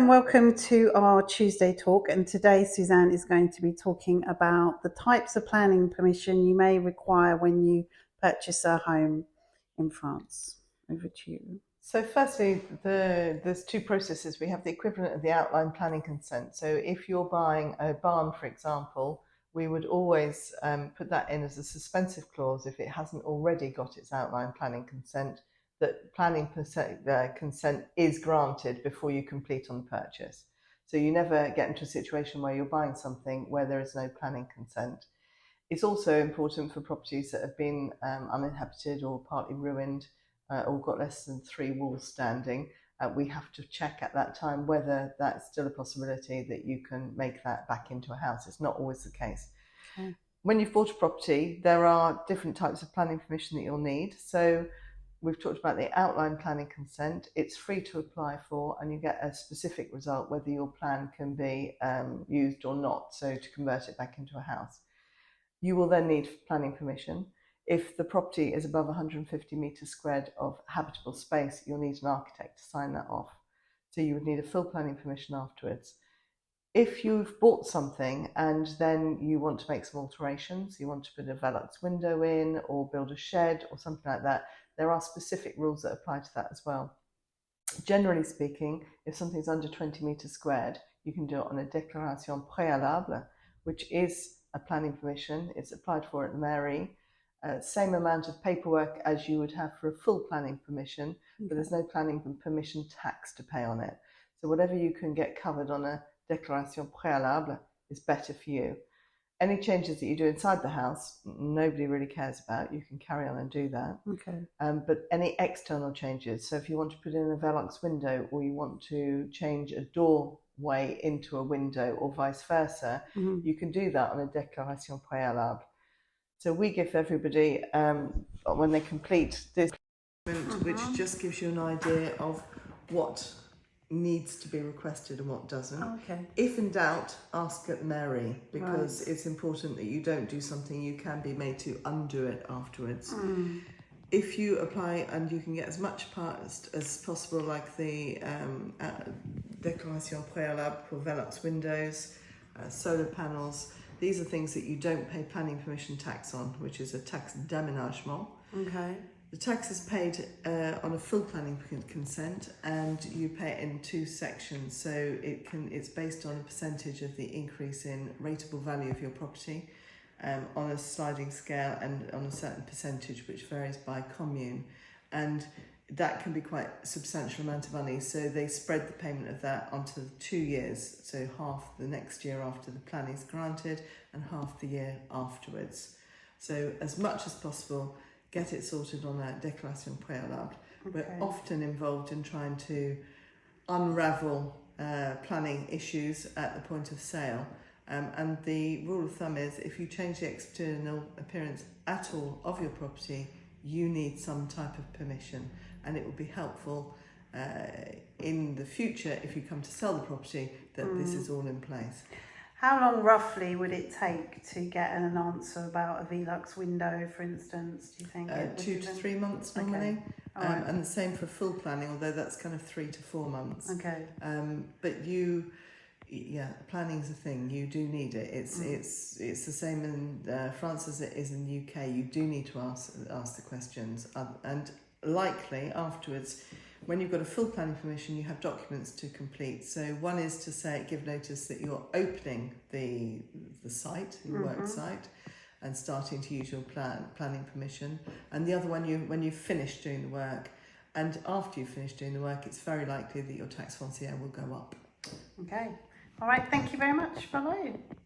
and welcome to our Tuesday talk. And today Suzanne is going to be talking about the types of planning permission you may require when you purchase a home in France. Over to you. So firstly, there's two processes. We have the equivalent of the outline planning consent. So if you're buying a barn, for example, we would always put that in as a suspensive clause if it hasn't already got its outline planning consent, that planning consent is granted before you complete on the purchase. So you never get into a situation where you're buying something where there is no planning consent. It's also important for properties that have been uninhabited or partly ruined or got less than 3 walls standing. We have to check at that time whether that's still a possibility that you can make that back into a house. It's not always the case. Okay. When you've bought a property, there are different types of planning permission that you'll need. So we've talked about the outline planning consent. It's free to apply for, and you get a specific result whether your plan can be used or not, so to convert it back into a house. You will then need planning permission. If the property is above 150 metres squared of habitable space, you'll need an architect to sign that off. So you would need a full planning permission afterwards. If you've bought something and then you want to make some alterations, you want to put a Velux window in or build a shed or something like that, there are specific rules that apply to that as well. Generally speaking, if something's under 20 metres squared, you can do it on a déclaration préalable, which is a planning permission. It's applied for at the mairie. Same amount of paperwork as you would have for a full planning permission, but there's no planning permission tax to pay on it. So whatever you can get covered on a déclaration préalable is better for you. Any changes that you do inside the house, nobody really cares about. You can carry on and do that. Okay. But any external changes, so if you want to put in a Velux window or you want to change a doorway into a window or vice versa, you can do that on a déclaration préalable. So we give everybody, when they complete this, which just gives you an idea of what needs to be requested and what doesn't. Okay. If in doubt, ask at mairie, because it's important that you don't do something you can be made to undo it afterwards. If you apply, and you can get as much part as possible, like the déclaration préalable for Velux windows, solar panels. These are things that you don't pay planning permission tax on, which is a taxe d'aménagement. Okay. The tax is paid on a full planning consent, and you pay it in 2 sections. So it's based on a percentage of the increase in rateable value of your property on a sliding scale and on a certain percentage, which varies by commune. And that can be quite a substantial amount of money. So they spread the payment of that onto 2 years. So half the next year after the plan is granted and half the year afterwards. So as much as possible, get it sorted on a déclaration préalable. Okay. We're often involved in trying to unravel planning issues at the point of sale. And the rule of thumb is if you change the external appearance at all of your property, you need some type of permission. And it will be helpful in the future, if you come to sell the property, that this is all in place. How long roughly would it take to get an answer about a Velux window, for instance, do you think? 2 to 3 months normally. Okay. And the same for full planning, although that's kind of 3 to 4 months. Okay. But planning's a thing. You do need it. It's the same in France as it is in the UK. You do need to ask the questions, and likely afterwards, when you've got a full planning permission, you have documents to complete. So one is to give notice that you're opening the site, your work site, and starting to use your planning permission. And the other one, when you've finished doing the work, and after you've finished doing the work, it's very likely that your taxe foncière will go up. Okay. All right. Thank you very much. Bye-bye.